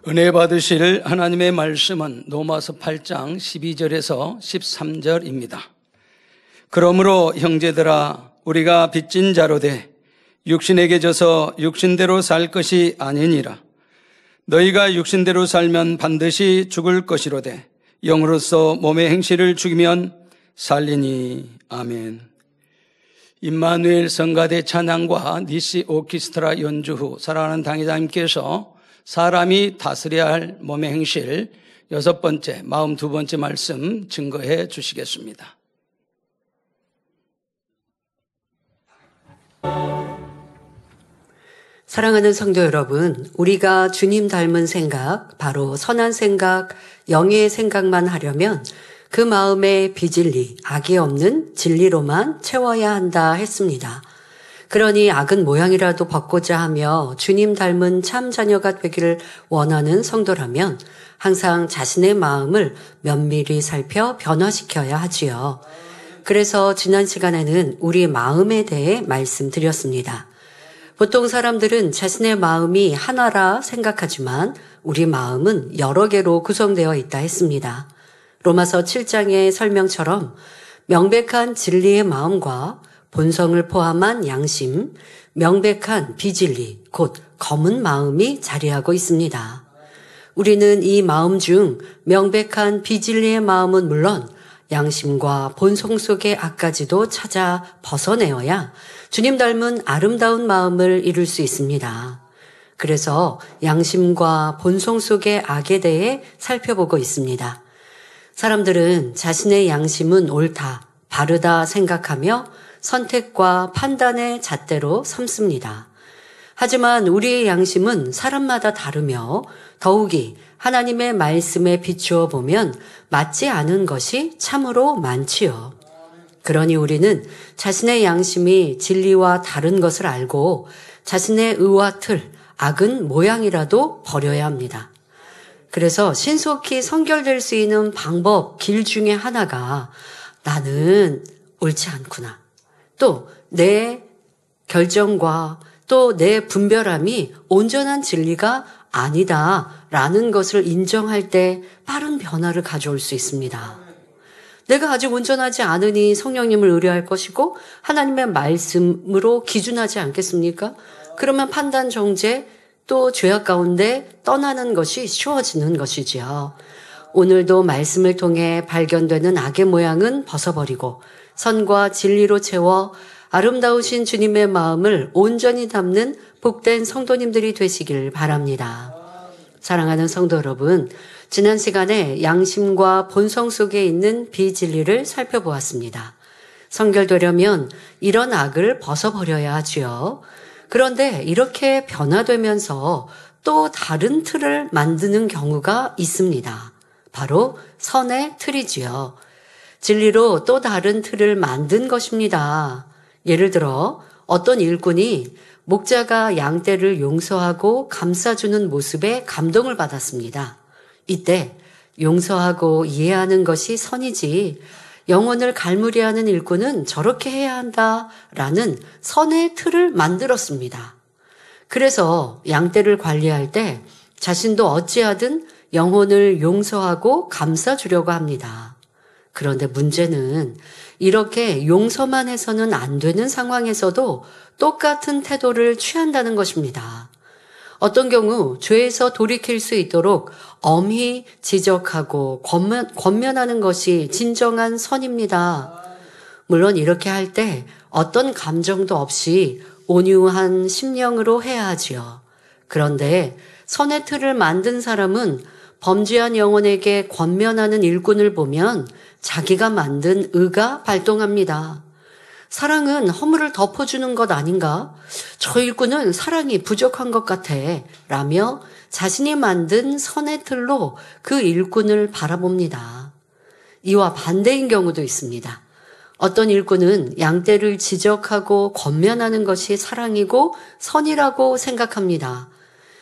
은혜 받으실 하나님의 말씀은 로마서 8장 12절에서 13절입니다. 그러므로 형제들아 우리가 빚진 자로 돼 육신에게 져서 육신대로 살 것이 아니니라. 너희가 육신대로 살면 반드시 죽을 것이로되 영으로서 몸의 행실을 죽이면 살리니. 아멘. 임마누엘 성가대 찬양과 니시 오케스트라 연주 후 사랑하는 당회장님께서 사람이 다스려야 할 몸의 행실 6번째, 42번째 말씀 증거해 주시겠습니다. 사랑하는 성도 여러분, 우리가 주님 닮은 생각, 바로 선한 생각, 영의 생각만 하려면 그 마음에 비진리, 악이 없는 진리로만 채워야 한다 했습니다. 그러니 악은 모양이라도 벗고자 하며 주님 닮은 참 자녀가 되기를 원하는 성도라면 항상 자신의 마음을 면밀히 살펴 변화시켜야 하지요. 그래서 지난 시간에는 우리 마음에 대해 말씀드렸습니다. 보통 사람들은 자신의 마음이 하나라 생각하지만 우리 마음은 여러 개로 구성되어 있다 했습니다. 로마서 7장의 설명처럼 명백한 진리의 마음과 본성을 포함한 양심, 명백한 비진리, 곧 검은 마음이 자리하고 있습니다. 우리는 이 마음 중 명백한 비진리의 마음은 물론 양심과 본성 속의 악까지도 찾아 벗어내어야 주님 닮은 아름다운 마음을 이룰 수 있습니다. 그래서 양심과 본성 속의 악에 대해 살펴보고 있습니다. 사람들은 자신의 양심은 옳다, 바르다 생각하며 선택과 판단의 잣대로 삼습니다. 하지만 우리의 양심은 사람마다 다르며 더욱이 하나님의 말씀에 비추어 보면 맞지 않은 것이 참으로 많지요. 그러니 우리는 자신의 양심이 진리와 다른 것을 알고 자신의 의와 틀, 악은 모양이라도 버려야 합니다. 그래서 신속히 성결될 수 있는 방법, 길 중에 하나가 나는 옳지 않구나. 또 내 결정과 또 내 분별함이 온전한 진리가 아니다라는 것을 인정할 때 빠른 변화를 가져올 수 있습니다. 내가 아직 온전하지 않으니 성령님을 의뢰할 것이고 하나님의 말씀으로 기준하지 않겠습니까? 그러면 판단 정죄 또 죄악 가운데 떠나는 것이 쉬워지는 것이지요. 오늘도 말씀을 통해 발견되는 악의 모양은 벗어버리고 선과 진리로 채워 아름다우신 주님의 마음을 온전히 담는 복된 성도님들이 되시길 바랍니다. 사랑하는 성도 여러분, 지난 시간에 양심과 본성 속에 있는 비진리를 살펴보았습니다. 성결되려면 이런 악을 벗어버려야 하지요. 그런데 이렇게 변화되면서 또 다른 틀을 만드는 경우가 있습니다. 바로 선의 틀이지요. 진리로 또 다른 틀을 만든 것입니다. 예를 들어 어떤 일꾼이 목자가 양떼를 용서하고 감싸주는 모습에 감동을 받았습니다. 이때 용서하고 이해하는 것이 선이지 영혼을 갈무리하는 일꾼은 저렇게 해야 한다라는 선의 틀을 만들었습니다. 그래서 양떼를 관리할 때 자신도 어찌하든 영혼을 용서하고 감싸주려고 합니다. 그런데 문제는 이렇게 용서만 해서는 안 되는 상황에서도 똑같은 태도를 취한다는 것입니다. 어떤 경우 죄에서 돌이킬 수 있도록 엄히 지적하고 권면하는 것이 진정한 선입니다. 물론 이렇게 할 때 어떤 감정도 없이 온유한 심령으로 해야 하지요. 그런데 선의 틀을 만든 사람은 범죄한 영혼에게 권면하는 일꾼을 보면 자기가 만든 의가 발동합니다. 사랑은 허물을 덮어주는 것 아닌가? 저 일꾼은 사랑이 부족한 것 같아 라며 자신이 만든 선의 틀로 그 일꾼을 바라봅니다. 이와 반대인 경우도 있습니다. 어떤 일꾼은 양떼를 지적하고 권면하는 것이 사랑이고 선이라고 생각합니다.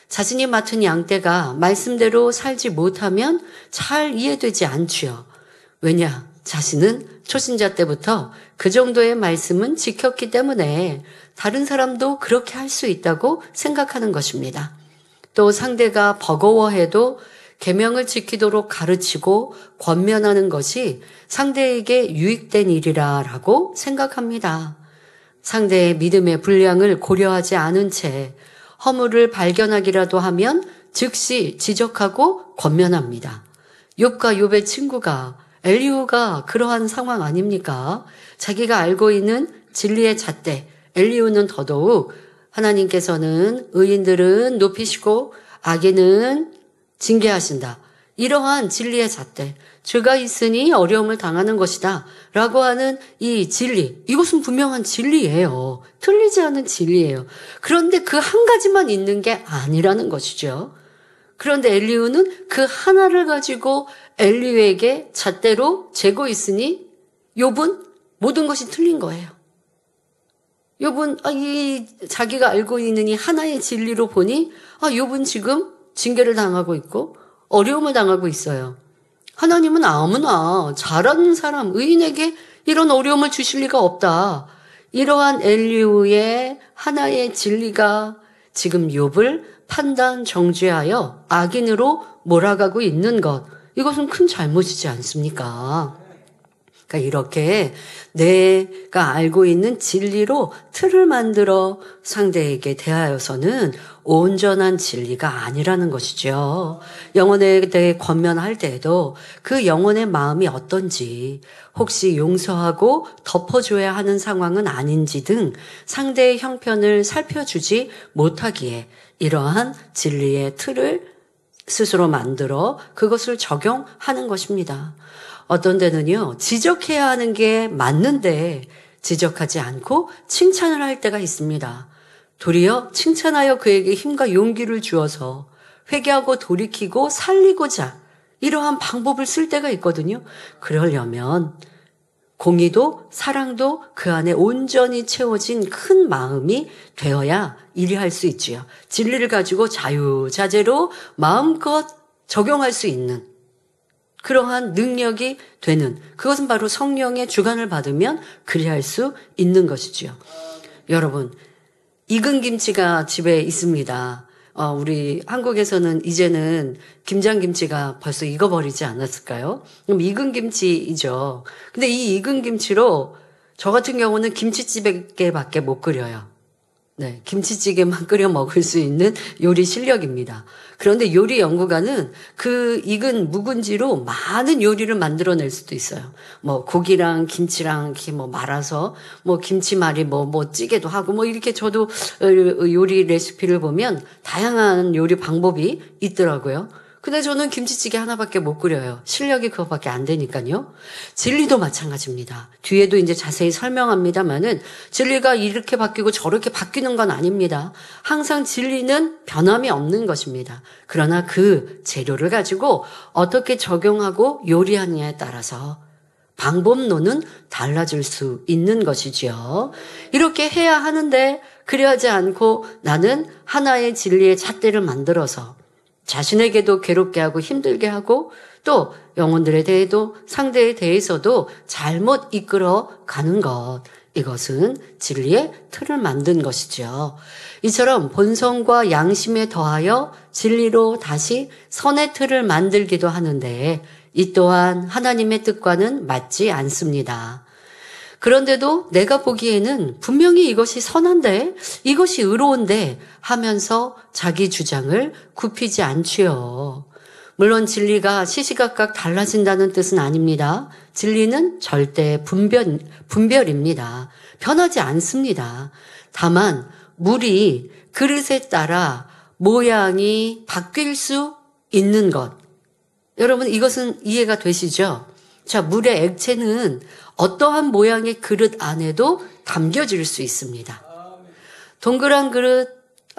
자신이 맡은 양떼가 말씀대로 살지 못하면 잘 이해되지 않지요. 왜냐? 자신은 초신자 때부터 그 정도의 말씀은 지켰기 때문에 다른 사람도 그렇게 할 수 있다고 생각하는 것입니다. 또 상대가 버거워해도 계명을 지키도록 가르치고 권면하는 것이 상대에게 유익된 일이라고 생각합니다. 상대의 믿음의 분량을 고려하지 않은 채 허물을 발견하기라도 하면 즉시 지적하고 권면합니다. 욥과 욥의 친구가 엘리후가 그러한 상황 아닙니까? 자기가 알고 있는 진리의 잣대, 엘리후는 더더욱 하나님께서는 의인들은 높이시고 악인은 징계하신다. 이러한 진리의 잣대, 죄가 있으니 어려움을 당하는 것이다 라고 하는 이 진리, 이것은 분명한 진리예요. 틀리지 않은 진리예요. 그런데 그 한 가지만 있는 게 아니라는 것이죠. 그런데 엘리후는 그 하나를 가지고 엘리후에게 잣대로 재고 있으니 욥은 모든 것이 틀린 거예요. 욥은 자기가 알고 있는 이 하나의 진리로 보니 욥은 지금 징계를 당하고 있고 어려움을 당하고 있어요. 하나님은 아무나 잘하는 사람, 의인에게 이런 어려움을 주실 리가 없다. 이러한 엘리후의 하나의 진리가 지금 욥을 판단 정죄하여 악인으로 몰아가고 있는 것, 이것은 큰 잘못이지 않습니까? 그러니까 이렇게 내가 알고 있는 진리로 틀을 만들어 상대에게 대하여서는 온전한 진리가 아니라는 것이죠. 영혼에 대해 권면할 때에도 그 영혼의 마음이 어떤지, 혹시 용서하고 덮어줘야 하는 상황은 아닌지 등 상대의 형편을 살펴주지 못하기에 이러한 진리의 틀을 스스로 만들어 그것을 적용하는 것입니다. 어떤 데는요, 지적해야 하는 게 맞는데 지적하지 않고 칭찬을 할 때가 있습니다. 도리어 칭찬하여 그에게 힘과 용기를 주어서 회개하고 돌이키고 살리고자 이러한 방법을 쓸 때가 있거든요. 그러려면 공의도 사랑도 그 안에 온전히 채워진 큰 마음이 되어야 일을 할 수 있지요. 진리를 가지고 자유자재로 마음껏 적용할 수 있는 그러한 능력이 되는, 그것은 바로 성령의 주관을 받으면 그리할 수 있는 것이지요. 여러분, 익은 김치가 집에 있습니다. 우리 한국에서는 이제는 김장김치가 벌써 익어버리지 않았을까요? 그럼 익은 김치이죠. 근데 이 익은 김치로 저 같은 경우는 김치찌개밖에 못 끓여요. 네, 김치찌개만 끓여 먹을 수 있는 요리 실력입니다. 그런데 요리 연구가는 그 익은 묵은지로 많은 요리를 만들어낼 수도 있어요. 뭐 고기랑 김치랑 이렇게 뭐 말아서 뭐 김치말이 뭐 찌개도 하고 이렇게 저도 요리 레시피를 보면 다양한 요리 방법이 있더라고요. 근데 저는 김치찌개 하나밖에 못 끓여요. 실력이 그거밖에 안 되니까요. 진리도 마찬가지입니다. 뒤에도 이제 자세히 설명합니다만은 진리가 이렇게 바뀌고 저렇게 바뀌는 건 아닙니다. 항상 진리는 변함이 없는 것입니다. 그러나 그 재료를 가지고 어떻게 적용하고 요리하느냐에 따라서 방법론은 달라질 수 있는 것이지요. 이렇게 해야 하는데 그리하지 않고 나는 하나의 진리의 잣대를 만들어서 자신에게도 괴롭게 하고 힘들게 하고 또 영혼들에 대해도 상대에 대해서도 잘못 이끌어 가는 것, 이것은 진리의 틀을 만든 것이죠. 이처럼 본성과 양심에 더하여 진리로 다시 선의 틀을 만들기도 하는데 이 또한 하나님의 뜻과는 맞지 않습니다. 그런데도 내가 보기에는 분명히 이것이 선한데, 이것이 의로운데 하면서 자기 주장을 굽히지 않지요. 물론 진리가 시시각각 달라진다는 뜻은 아닙니다. 진리는 절대 분별입니다. 변하지 않습니다. 다만 물이 그릇에 따라 모양이 바뀔 수 있는 것. 여러분, 이것은 이해가 되시죠? 자, 물의 액체는 어떠한 모양의 그릇 안에도 담겨질 수 있습니다. 동그란 그릇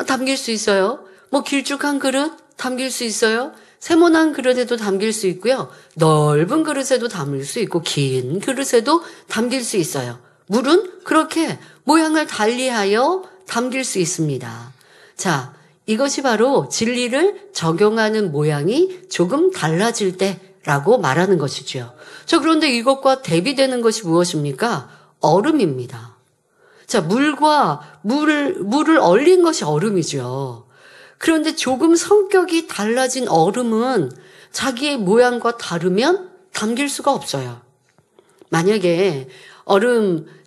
담길 수 있어요. 길쭉한 그릇 담길 수 있어요. 세모난 그릇에도 담길 수 있고요. 넓은 그릇에도 담길 수 있고 긴 그릇에도 담길 수 있어요. 물은 그렇게 모양을 달리하여 담길 수 있습니다. 자, 이것이 바로 진리를 적용하는 모양이 조금 달라질 때라고 말하는 것이죠. 자, 그런데 이것과 대비되는 것이 무엇입니까? 얼음입니다. 자, 물을 얼린 것이 얼음이죠. 그런데 조금 성격이 달라진 얼음은 자기의 모양과 다르면 담길 수가 없어요. 만약에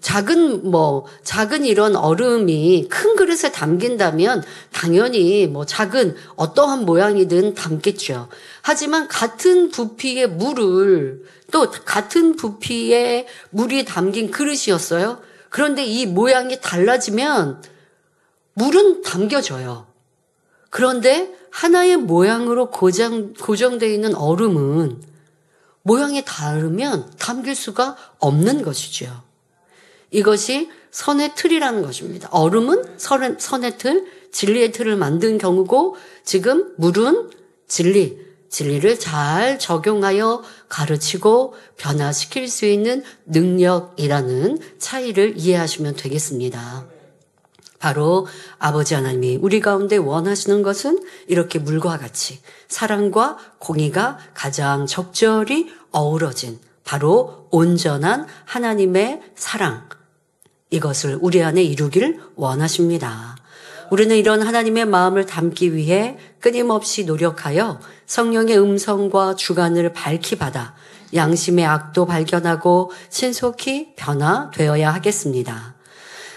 작은 이런 얼음이 큰 그릇에 담긴다면 당연히 작은 어떠한 모양이든 담겠죠. 하지만 같은 부피의 물을 또 같은 부피의 물이 담긴 그릇이었어요. 그런데 이 모양이 달라지면 물은 담겨져요. 그런데 하나의 모양으로 고정되어 있는 얼음은 모양이 다르면 담길 수가 없는 것이죠. 이것이 선의 틀이라는 것입니다. 얼음은 선의 틀, 진리의 틀을 만든 경우고 지금 물은 진리를 잘 적용하여 가르치고 변화시킬 수 있는 능력이라는 차이를 이해하시면 되겠습니다. 바로 아버지 하나님이 우리 가운데 원하시는 것은 이렇게 물과 같이 사랑과 공의가 가장 적절히 어우러진 바로 온전한 하나님의 사랑, 이것을 우리 안에 이루길 원하십니다. 우리는 이런 하나님의 마음을 담기 위해 끊임없이 노력하여 성령의 음성과 주관을 밝히 받아 양심의 악도 발견하고 신속히 변화되어야 하겠습니다.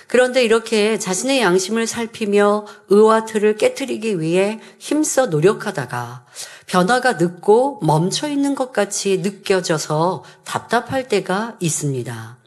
그런데 이렇게 자신의 양심을 살피며 의와 틀을 깨트리기 위해 힘써 노력하다가 변화가 늦고 멈춰 있는 것 같이 느껴져서 답답할 때가 있습니다.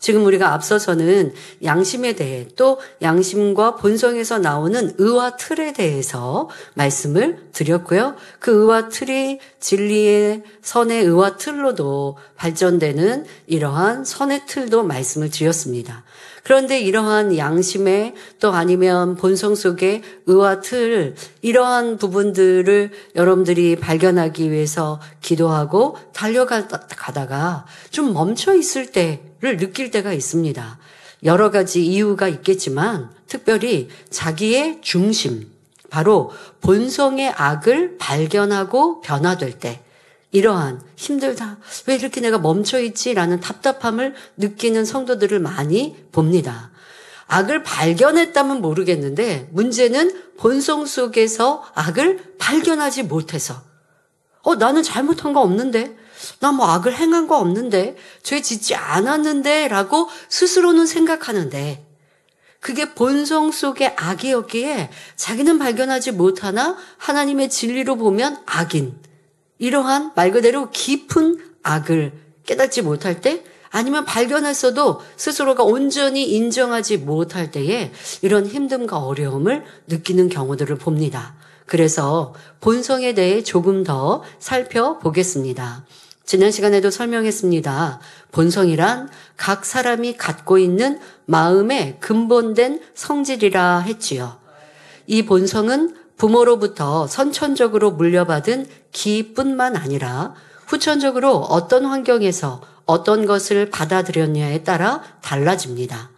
지금 우리가 앞서서는 양심에 대해 또 양심과 본성에서 나오는 의와 틀에 대해서 말씀을 드렸고요. 그 의와 틀이 진리의 선의 의와 틀로도 발전되는 이러한 선의 틀도 말씀을 드렸습니다. 그런데 이러한 양심의 또 아니면 본성 속의 의와 틀, 이러한 부분들을 여러분들이 발견하기 위해서 기도하고 달려가다가 좀 멈춰 있을 때를 느낄 때가 있습니다. 여러 가지 이유가 있겠지만 특별히 자기의 중심, 바로 본성의 악을 발견하고 변화될 때, 이러한 힘들다, 왜 이렇게 내가 멈춰있지라는 답답함을 느끼는 성도들을 많이 봅니다. 악을 발견했다면 모르겠는데 문제는 본성 속에서 악을 발견하지 못해서 나는 잘못한 거 없는데, 나 악을 행한 거 없는데, 죄 짓지 않았는데 라고 스스로는 생각하는데 그게 본성 속의 악이었기에 자기는 발견하지 못하나 하나님의 진리로 보면 악인, 이러한 말 그대로 깊은 악을 깨닫지 못할 때, 아니면 발견했어도 스스로가 온전히 인정하지 못할 때에 이런 힘듦과 어려움을 느끼는 경우들을 봅니다. 그래서 본성에 대해 조금 더 살펴보겠습니다. 지난 시간에도 설명했습니다. 본성이란 각 사람이 갖고 있는 마음의 근본된 성질이라 했지요. 이 본성은 부모로부터 선천적으로 물려받은 기뿐만 아니라 후천적으로 어떤 환경에서 어떤 것을 받아들였냐에 따라 달라집니다.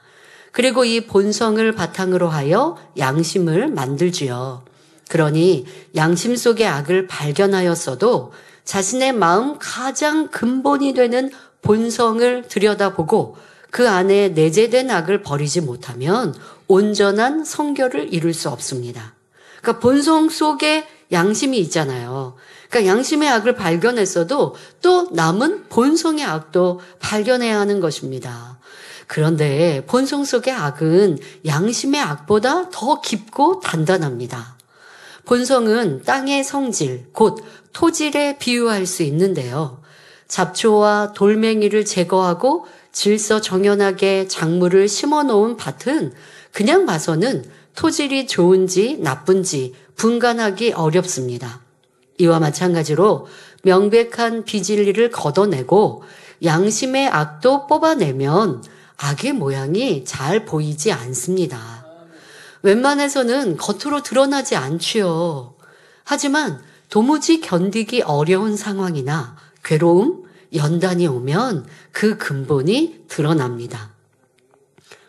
그리고 이 본성을 바탕으로 하여 양심을 만들지요. 그러니 양심 속의 악을 발견하였어도 자신의 마음 가장 근본이 되는 본성을 들여다보고 그 안에 내재된 악을 버리지 못하면 온전한 성결을 이룰 수 없습니다. 그러니까 본성 속에 양심이 있잖아요. 그러니까 양심의 악을 발견했어도 또 남은 본성의 악도 발견해야 하는 것입니다. 그런데 본성 속의 악은 양심의 악보다 더 깊고 단단합니다. 본성은 땅의 성질, 곧 토질에 비유할 수 있는데요. 잡초와 돌멩이를 제거하고 질서정연하게 작물을 심어놓은 밭은 그냥 봐서는 토질이 좋은지 나쁜지 분간하기 어렵습니다. 이와 마찬가지로 명백한 비진리를 걷어내고 양심의 악도 뽑아내면 악의 모양이 잘 보이지 않습니다. 웬만해서는 겉으로 드러나지 않지요. 하지만 도무지 견디기 어려운 상황이나 괴로움, 연단이 오면 그 근본이 드러납니다.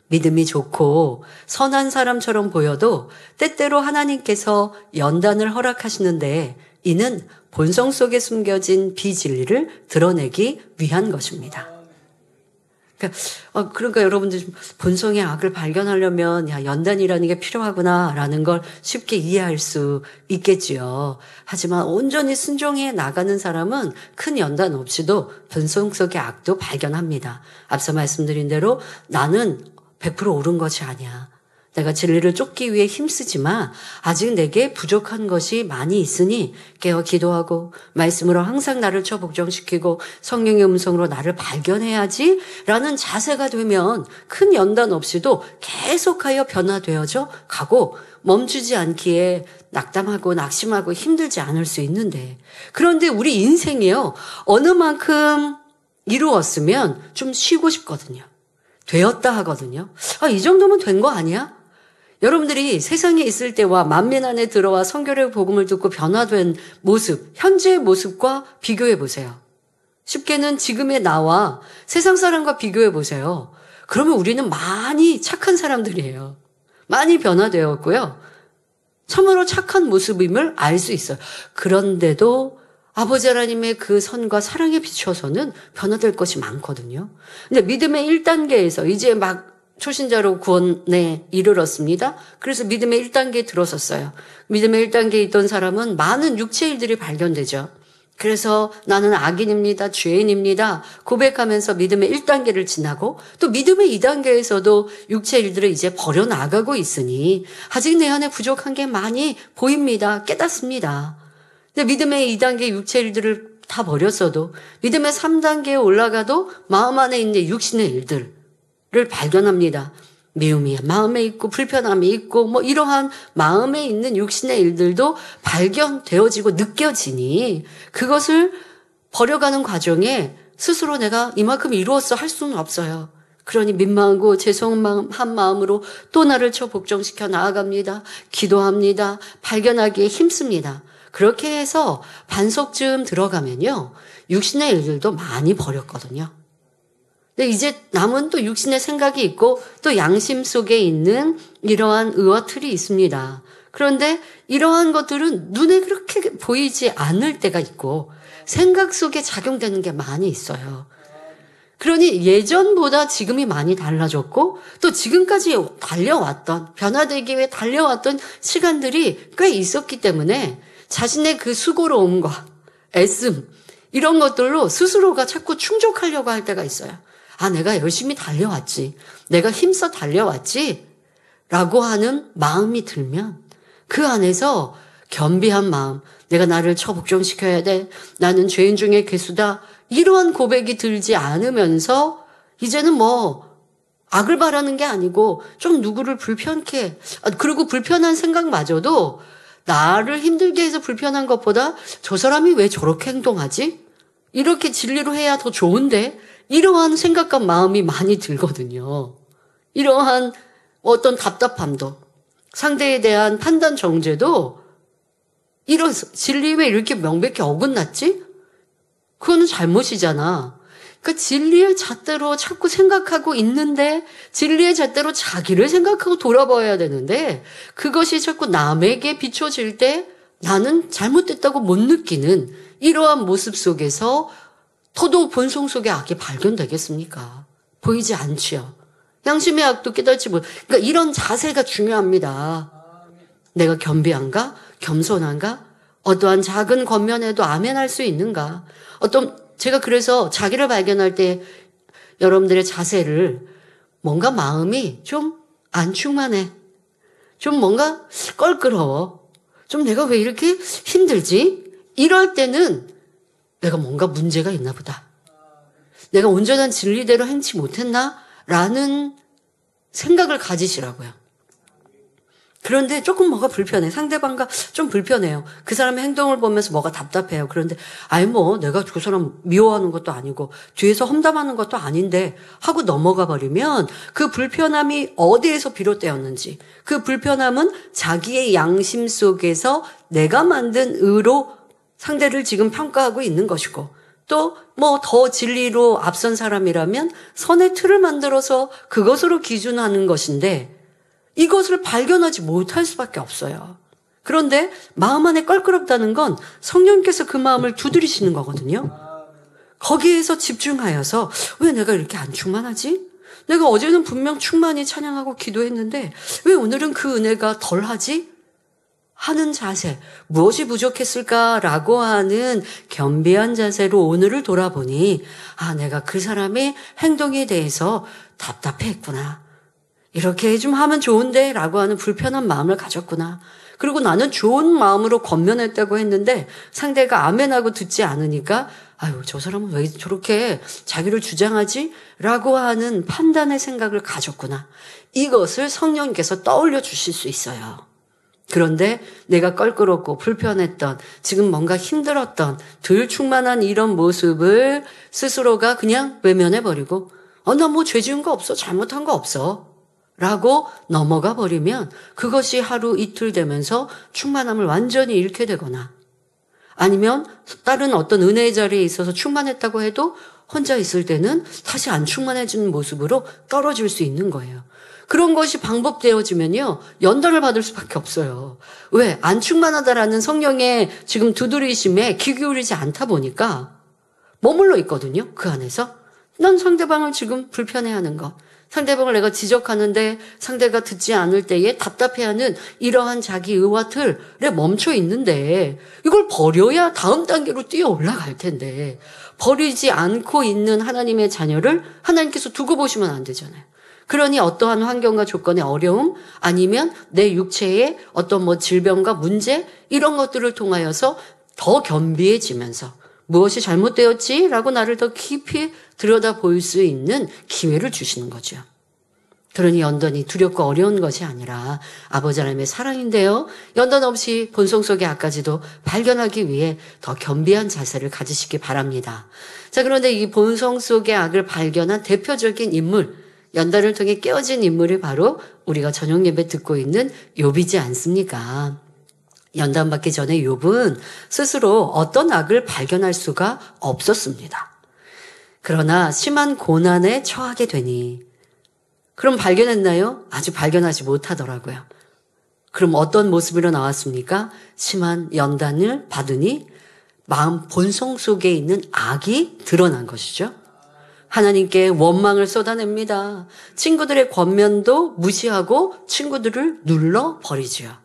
믿음이 좋고 선한 사람처럼 보여도 때때로 하나님께서 연단을 허락하시는데 이는 본성 속에 숨겨진 비진리를 드러내기 위한 것입니다. 그러니까 여러분들 좀 본성의 악을 발견하려면 연단이라는 게 필요하구나라는 걸 쉽게 이해할 수 있겠지요. 하지만 온전히 순종해 나가는 사람은 큰 연단 없이도 본성 속의 악도 발견합니다. 앞서 말씀드린 대로 나는 100% 옳은 것이 아니야. 내가 진리를 쫓기 위해 힘쓰지만 아직 내게 부족한 것이 많이 있으니 깨어 기도하고 말씀으로 항상 나를 복종시키고 성령의 음성으로 나를 발견해야지 라는 자세가 되면 큰 연단 없이도 계속하여 변화되어져 가고 멈추지 않기에 낙담하고 낙심하고 힘들지 않을 수 있는데, 그런데 우리 인생이요, 어느 만큼 이루었으면 좀 쉬고 싶거든요. 되었다 하거든요. 이 정도면 된 거 아니야? 여러분들이 세상에 있을 때와 만민 안에 들어와 선교의 복음을 듣고 변화된 모습, 현재의 모습과 비교해 보세요. 쉽게는 지금의 나와 세상 사람과 비교해 보세요. 그러면 우리는 많이 착한 사람들이에요. 많이 변화되었고요. 참으로 착한 모습임을 알 수 있어요. 그런데도 아버지 하나님의 그 선과 사랑에 비춰서는 변화될 것이 많거든요. 근데 믿음의 1단계에서 이제 막 초신자로 구원에 이르렀습니다. 그래서 믿음의 1단계에 들어섰어요. 믿음의 1단계에 있던 사람은 많은 육체 일들이 발견되죠. 그래서 나는 악인입니다, 죄인입니다 고백하면서 믿음의 1단계를 지나고, 또 믿음의 2단계에서도 육체 일들을 이제 버려나가고 있으니 아직 내 안에 부족한 게 많이 보입니다, 깨닫습니다. 근데 믿음의 2단계 육체 일들을 다 버렸어도 믿음의 3단계에 올라가도 마음 안에 있는 육신의 일들을 발견합니다. 미움이 마음에 있고 불편함이 있고 이러한 마음에 있는 육신의 일들도 발견되어지고 느껴지니 그것을 버려가는 과정에 스스로 내가 이만큼 이루었어 할 수는 없어요. 그러니 민망하고 죄송한 마음으로 또 나를 복종시켜 나아갑니다. 기도합니다. 발견하기에 힘씁니다. 그렇게 해서 반석쯤 들어가면요, 육신의 일들도 많이 버렸거든요. 근데 이제 남은 또 육신의 생각이 있고 또 양심 속에 있는 이러한 의와 틀이 있습니다. 그런데 이러한 것들은 눈에 그렇게 보이지 않을 때가 있고 생각 속에 작용되는 게 많이 있어요. 그러니 예전보다 지금이 많이 달라졌고 또 지금까지 달려왔던, 변화되기 위해 달려왔던 시간들이 꽤 있었기 때문에 자신의 그 수고로움과 애씀, 이런 것들로 스스로가 자꾸 충족하려고 할 때가 있어요. 내가 열심히 달려왔지, 내가 힘써 달려왔지 라고 하는 마음이 들면 그 안에서 겸비한 마음, 내가 나를 복종시켜야 돼, 나는 죄인 중에 괴수다, 이러한 고백이 들지 않으면서 이제는 악을 바라는 게 아니고 좀 누구를 불편케, 그리고 불편한 생각마저도 나를 힘들게 해서 불편한 것보다 저 사람이 왜 저렇게 행동하지? 이렇게 진리로 해야 더 좋은데? 이러한 생각과 마음이 많이 들거든요. 이러한 어떤 답답함도, 상대에 대한 판단 정죄도, 이런 진리 왜 이렇게 명백히 어긋났지? 그거는 잘못이잖아. 그러니까 진리의 잣대로 자꾸 생각하고 있는데 진리의 잣대로 자기를 생각하고 돌아봐야 되는데 그것이 자꾸 남에게 비춰질 때 나는 잘못됐다고 못 느끼는 이러한 모습 속에서 더더욱 본성 속의 악이 발견되겠습니까? 보이지 않지요. 양심의 악도 깨닫지 못. 그러니까 이런 자세가 중요합니다. 내가 겸비한가? 겸손한가? 어떠한 작은 겉면에도 아멘할 수 있는가? 제가 그래서 자기를 발견할 때 여러분들의 자세를 뭔가 마음이 좀 안 충만해. 좀 뭔가 껄끄러워. 좀 내가 왜 이렇게 힘들지? 이럴 때는 내가 뭔가 문제가 있나 보다. 내가 온전한 진리대로 행치 못했나? 라는 생각을 가지시라고요. 그런데 조금 뭐가 불편해. 상대방과 좀 불편해요. 그 사람의 행동을 보면서 뭐가 답답해요. 그런데 내가 그 사람 미워하는 것도 아니고 뒤에서 험담하는 것도 아닌데 하고 넘어가 버리면 그 불편함이 어디에서 비롯되었는지, 그 불편함은 자기의 양심 속에서 내가 만든 의로 상대를 지금 평가하고 있는 것이고, 또 더 진리로 앞선 사람이라면 선의 틀을 만들어서 그것으로 기준하는 것인데 이것을 발견하지 못할 수밖에 없어요. 그런데 마음 안에 껄끄럽다는 건 성령께서 그 마음을 두드리시는 거거든요. 거기에서 집중하여서 왜 내가 이렇게 안 충만하지? 내가 어제는 분명 충만히 찬양하고 기도했는데 왜 오늘은 그 은혜가 덜하지? 하는 자세, 무엇이 부족했을까라고 하는 겸비한 자세로 오늘을 돌아보니 내가 그 사람의 행동에 대해서 답답해했구나. 이렇게 좀 하면 좋은데 라고 하는 불편한 마음을 가졌구나. 그리고 나는 좋은 마음으로 권면했다고 했는데 상대가 아멘하고 듣지 않으니까 저 사람은 왜 저렇게 자기를 주장하지? 라고 하는 판단의 생각을 가졌구나. 이것을 성령님께서 떠올려 주실 수 있어요. 그런데 내가 껄끄럽고 불편했던, 지금 뭔가 힘들었던, 덜 충만한 이런 모습을 스스로가 그냥 외면해버리고 나 뭐 죄 지은 거 없어, 잘못한 거 없어 라고 넘어가 버리면 그것이 하루 이틀 되면서 충만함을 완전히 잃게 되거나, 아니면 다른 어떤 은혜의 자리에 있어서 충만했다고 해도 혼자 있을 때는 다시 안 충만해지는 모습으로 떨어질 수 있는 거예요. 그런 것이 반복되어지면요, 연단을 받을 수밖에 없어요. 왜? 안 충만하다라는 성령의 지금 두드리심에 귀 기울이지 않다 보니까 머물러 있거든요, 그 안에서. 난 상대방을 지금 불편해하는 것, 상대방을 내가 지적하는데 상대가 듣지 않을 때에 답답해하는 이러한 자기 의와 틀에 멈춰 있는데, 이걸 버려야 다음 단계로 뛰어 올라갈 텐데, 버리지 않고 있는 하나님의 자녀를 하나님께서 두고 보시면 안 되잖아요. 그러니 어떠한 환경과 조건의 어려움, 아니면 내 육체의 어떤 질병과 문제, 이런 것들을 통하여서 더 겸비해지면서 무엇이 잘못되었지? 라고 나를 더 깊이 들여다볼 수 있는 기회를 주시는 거죠. 그러니 연단이 두렵고 어려운 것이 아니라 아버지 하나님의 사랑인데요, 연단 없이 본성 속의 악까지도 발견하기 위해 더 겸비한 자세를 가지시기 바랍니다. 자, 그런데 이 본성 속의 악을 발견한 대표적인 인물, 연단을 통해 깨어진 인물이 바로 우리가 저녁 예배 듣고 있는 욥이지 않습니까? 연단받기 전에 욥은 스스로 어떤 악을 발견할 수가 없었습니다. 그러나 심한 고난에 처하게 되니, 그럼 발견했나요? 아직 발견하지 못하더라고요. 그럼 어떤 모습으로 나왔습니까? 심한 연단을 받으니 마음 본성 속에 있는 악이 드러난 것이죠. 하나님께 원망을 쏟아냅니다. 친구들의 권면도 무시하고 친구들을 눌러버리죠.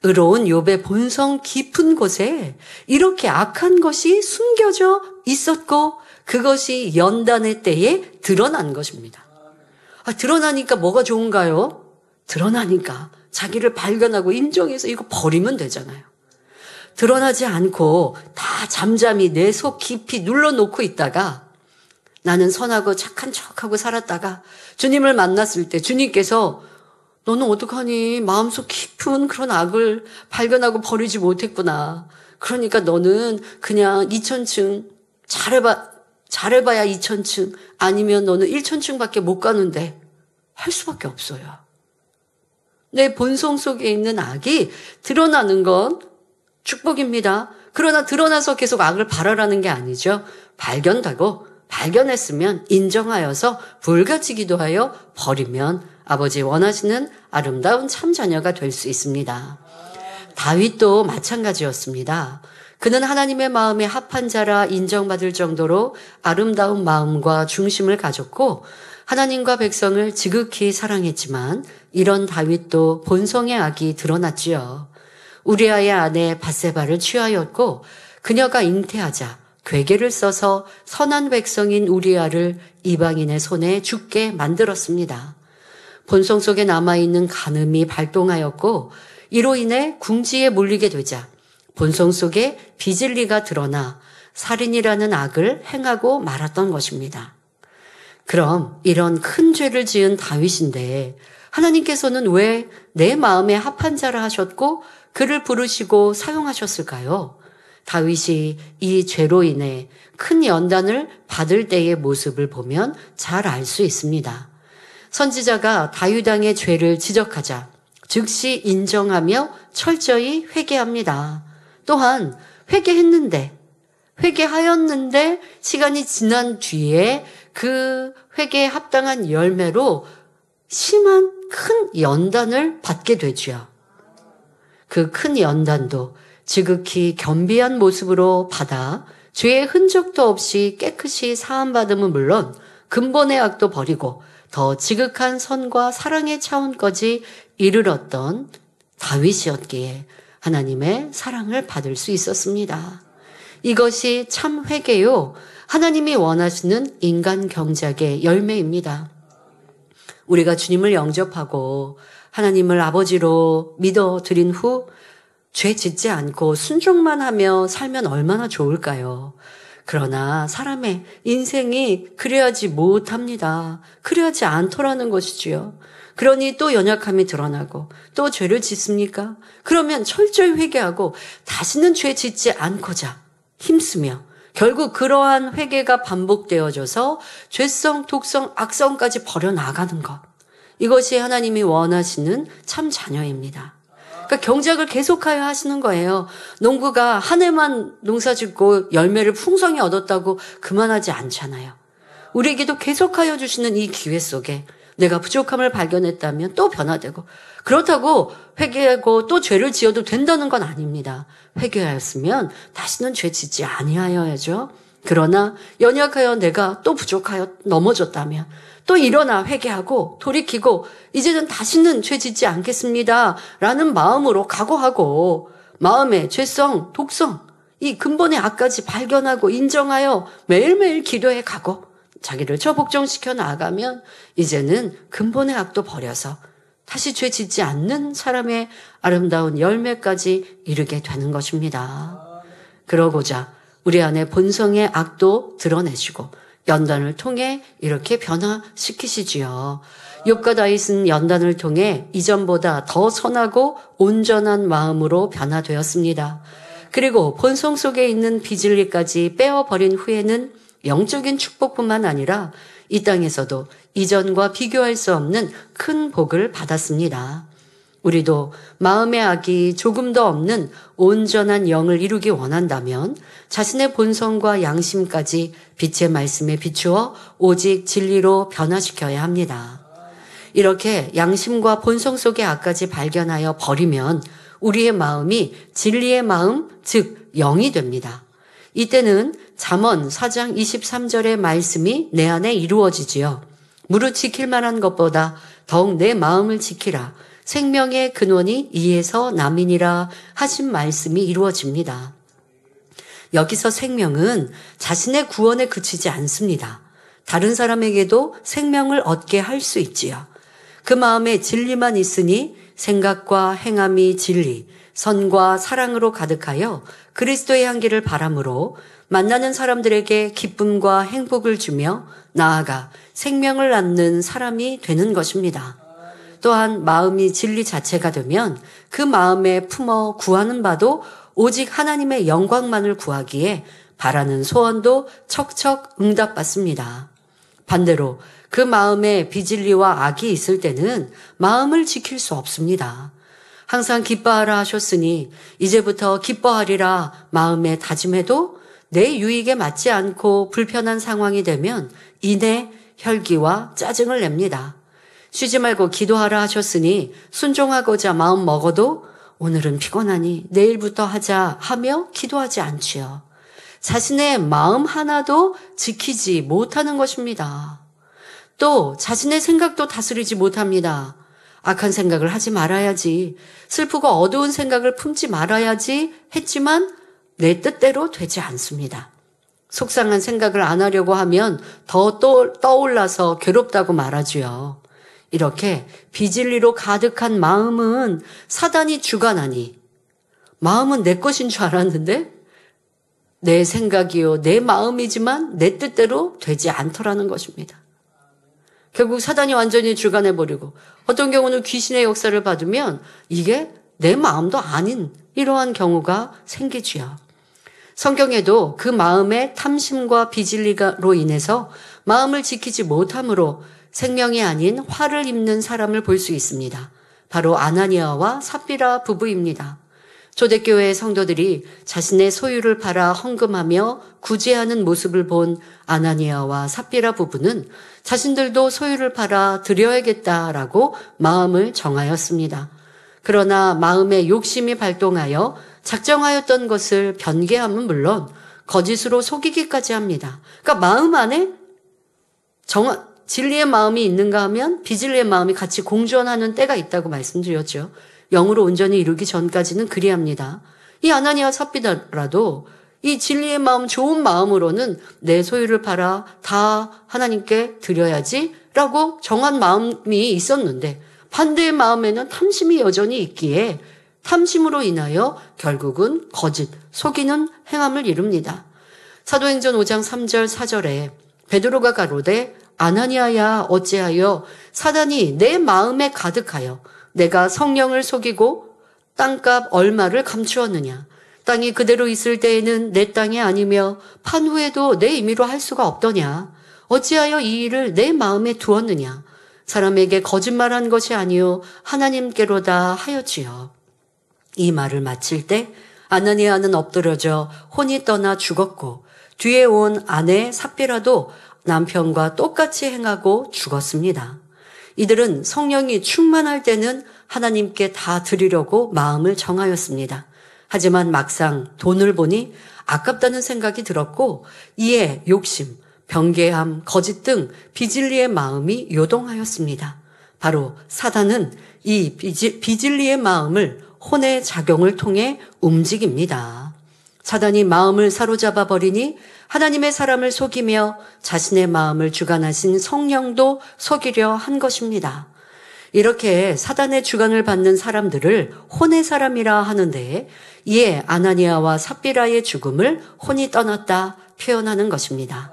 의로운 욥의 본성 깊은 곳에 이렇게 악한 것이 숨겨져 있었고 그것이 연단의 때에 드러난 것입니다. 드러나니까 뭐가 좋은가요? 드러나니까 자기를 발견하고 인정해서 이거 버리면 되잖아요. 드러나지 않고 다 잠잠히 내 속 깊이 눌러놓고 있다가 나는 선하고 착한 척하고 살았다가 주님을 만났을 때 주님께서 너는 어떡하니? 마음속 깊은 그런 악을 발견하고 버리지 못했구나. 그러니까 너는 그냥 2000층 잘해봐야 2000층 아니면 너는 1000층밖에 못 가는데 할 수밖에 없어요. 내 본성 속에 있는 악이 드러나는 건 축복입니다. 그러나 드러나서 계속 악을 바라라는 게 아니죠. 발견했으면 인정하여서 불같이 기도하여 버리면 아버지 원하시는 아름다운 참자녀가 될 수 있습니다. 다윗도 마찬가지였습니다. 그는 하나님의 마음에 합한 자라 인정받을 정도로 아름다운 마음과 중심을 가졌고 하나님과 백성을 지극히 사랑했지만 이런 다윗도 본성의 악이 드러났지요. 우리아의 아내 밧세바를 취하였고 그녀가 잉태하자 괴계를 써서 선한 백성인 우리아를 이방인의 손에 죽게 만들었습니다. 본성 속에 남아있는 간음이 발동하였고 이로 인해 궁지에 몰리게 되자 본성 속에 비진리가 드러나 살인이라는 악을 행하고 말았던 것입니다. 그럼 이런 큰 죄를 지은 다윗인데 하나님께서는 왜 내 마음에 합한 자라 하셨고 그를 부르시고 사용하셨을까요? 다윗이 이 죄로 인해 큰 연단을 받을 때의 모습을 보면 잘 알 수 있습니다. 선지자가 다윗 왕의 죄를 지적하자 즉시 인정하며 철저히 회개합니다. 또한 회개하였는데 시간이 지난 뒤에 그 회개에 합당한 열매로 심한 큰 연단을 받게 되죠. 그 큰 연단도 지극히 겸비한 모습으로 받아 죄의 흔적도 없이 깨끗이 사함받음은 물론 근본의 악도 버리고 더 지극한 선과 사랑의 차원까지 이르렀던 다윗이었기에 하나님의 사랑을 받을 수 있었습니다. 이것이 참 회개요, 하나님이 원하시는 인간 경작의 열매입니다. 우리가 주님을 영접하고 하나님을 아버지로 믿어드린 후 죄 짓지 않고 순종만 하며 살면 얼마나 좋을까요? 그러나 사람의 인생이 그래야지 못합니다. 그래야지 않더라는 것이지요. 그러니 또 연약함이 드러나고 또 죄를 짓습니까? 그러면 철저히 회개하고 다시는 죄 짓지 않고자 힘쓰며 결국 그러한 회개가 반복되어져서 죄성, 독성, 악성까지 버려나가는 것. 이것이 하나님이 원하시는 참 자녀입니다. 그러니까 경작을 계속하여 하시는 거예요. 농부가 한 해만 농사 짓고 열매를 풍성히 얻었다고 그만하지 않잖아요. 우리에게도 계속하여 주시는 이 기회 속에 내가 부족함을 발견했다면 또 변화되고, 그렇다고 회개하고 또 죄를 지어도 된다는 건 아닙니다. 회개하였으면 다시는 죄 짓지 아니하여야죠. 그러나 연약하여 내가 또 부족하여 넘어졌다면 또 일어나 회개하고 돌이키고 이제는 다시는 죄 짓지 않겠습니다 라는 마음으로 각오하고 마음의 죄성, 독성, 이 근본의 악까지 발견하고 인정하여 매일매일 기도해 가고 자기를 처복종시켜 나아가면 이제는 근본의 악도 버려서 다시 죄 짓지 않는 사람의 아름다운 열매까지 이르게 되는 것입니다. 그러고자 우리 안에 본성의 악도 드러내시고 연단을 통해 이렇게 변화시키시지요. 욥과 다윗은 연단을 통해 이전보다 더 선하고 온전한 마음으로 변화되었습니다. 그리고 본성 속에 있는 비진리까지 빼어버린 후에는 영적인 축복뿐만 아니라 이 땅에서도 이전과 비교할 수 없는 큰 복을 받았습니다. 우리도 마음의 악이 조금 더 없는 온전한 영을 이루기 원한다면 자신의 본성과 양심까지 빛의 말씀에 비추어 오직 진리로 변화시켜야 합니다. 이렇게 양심과 본성 속의 악까지 발견하여 버리면 우리의 마음이 진리의 마음, 즉 영이 됩니다. 이때는 잠언 4장 23절의 말씀이 내 안에 이루어지지요. 무릇 지킬 만한 것보다 더욱 내 마음을 지키라. 생명의 근원이 이에서 남이니라 하신 말씀이 이루어집니다. 여기서 생명은 자신의 구원에 그치지 않습니다. 다른 사람에게도 생명을 얻게 할 수 있지요. 그 마음에 진리만 있으니 생각과 행함이 진리, 선과 사랑으로 가득하여 그리스도의 향기를 바람으로 만나는 사람들에게 기쁨과 행복을 주며 나아가 생명을 낳는 사람이 되는 것입니다. 또한 마음이 진리 자체가 되면 그 마음에 품어 구하는 바도 오직 하나님의 영광만을 구하기에 바라는 소원도 척척 응답받습니다. 반대로 그 마음에 비진리와 악이 있을 때는 마음을 지킬 수 없습니다. 항상 기뻐하라 하셨으니 이제부터 기뻐하리라 마음에 다짐해도 내 유익에 맞지 않고 불편한 상황이 되면 이내 혈기와 짜증을 냅니다. 쉬지 말고 기도하라 하셨으니 순종하고자 마음 먹어도 오늘은 피곤하니 내일부터 하자 하며 기도하지 않지요. 자신의 마음 하나도 지키지 못하는 것입니다. 또 자신의 생각도 다스리지 못합니다. 악한 생각을 하지 말아야지, 슬프고 어두운 생각을 품지 말아야지 했지만 내 뜻대로 되지 않습니다. 속상한 생각을 안 하려고 하면 더 떠올라서 괴롭다고 말하지요. 이렇게 비진리로 가득한 마음은 사단이 주관하니 마음은 내 것인 줄 알았는데 내 생각이요, 내 마음이지만 내 뜻대로 되지 않더라는 것입니다. 결국 사단이 완전히 주관해버리고 어떤 경우는 귀신의 역사를 받으면 이게 내 마음도 아닌 이러한 경우가 생기지요. 성경에도 그 마음의 탐심과 비진리로 인해서 마음을 지키지 못함으로 생명이 아닌 화를 입는 사람을 볼 수 있습니다. 바로 아나니아와 삽비라 부부입니다. 초대교회의 성도들이 자신의 소유를 팔아 헌금하며 구제하는 모습을 본 아나니아와 삽비라 부부는 자신들도 소유를 팔아 드려야겠다라고 마음을 정하였습니다. 그러나 마음의 욕심이 발동하여 작정하였던 것을 변개함은 물론 거짓으로 속이기까지 합니다. 그러니까 마음 안에 진리의 마음이 있는가 하면 비진리의 마음이 같이 공존하는 때가 있다고 말씀드렸죠. 영으로 온전히 이루기 전까지는 그리합니다. 이 아나니아와 삽비라도 이 진리의 마음, 좋은 마음으로는 내 소유를 팔아 다 하나님께 드려야지 라고 정한 마음이 있었는데 반대의 마음에는 탐심이 여전히 있기에 탐심으로 인하여 결국은 거짓, 속이는 행함을 이룹니다. 사도행전 5장 3절 4절에 베드로가 가로되 아나니아야 어찌하여 사단이 내 마음에 가득하여 내가 성령을 속이고 땅값 얼마를 감추었느냐. 땅이 그대로 있을 때에는 내 땅이 아니며 판 후에도 내 임의로 할 수가 없더냐. 어찌하여 이 일을 내 마음에 두었느냐. 사람에게 거짓말한 것이 아니요 하나님께로다 하였지요. 이 말을 마칠 때 아나니아는 엎드러져 혼이 떠나 죽었고 뒤에 온 아내 삽비라도 남편과 똑같이 행하고 죽었습니다. 이들은 성령이 충만할 때는 하나님께 다 드리려고 마음을 정하였습니다. 하지만 막상 돈을 보니 아깝다는 생각이 들었고 이에 욕심, 변개함, 거짓 등 비진리의 마음이 요동하였습니다. 바로 사단은 이 비진리의 마음을 혼의 작용을 통해 움직입니다. 사단이 마음을 사로잡아 버리니 하나님의 사람을 속이며 자신의 마음을 주관하신 성령도 속이려 한 것입니다. 이렇게 사단의 주관을 받는 사람들을 혼의 사람이라 하는데 이에 아나니아와 삽비라의 죽음을 혼이 떠났다 표현하는 것입니다.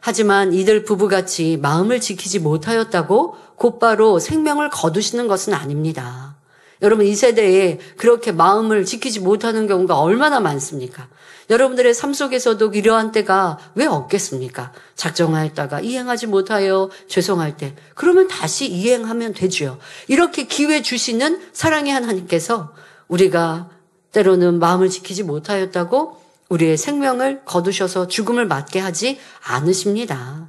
하지만 이들 부부같이 마음을 지키지 못하였다고 곧바로 생명을 거두시는 것은 아닙니다. 여러분 이 세대에 그렇게 마음을 지키지 못하는 경우가 얼마나 많습니까? 여러분들의 삶 속에서도 이러한 때가 왜 없겠습니까? 작정하였다가 이행하지 못하여 죄송할 때 그러면 다시 이행하면 되죠. 이렇게 기회 주시는 사랑의 하나님께서 우리가 때로는 마음을 지키지 못하였다고 우리의 생명을 거두셔서 죽음을 맞게 하지 않으십니다.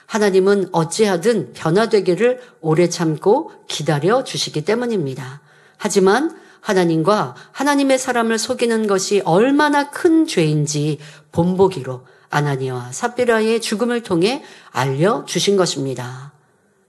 하나님은 어찌하든 변화되기를 오래 참고 기다려 주시기 때문입니다. 하지만 하나님과 하나님의 사람을 속이는 것이 얼마나 큰 죄인지 본보기로 아나니아와 삽비라의 죽음을 통해 알려주신 것입니다.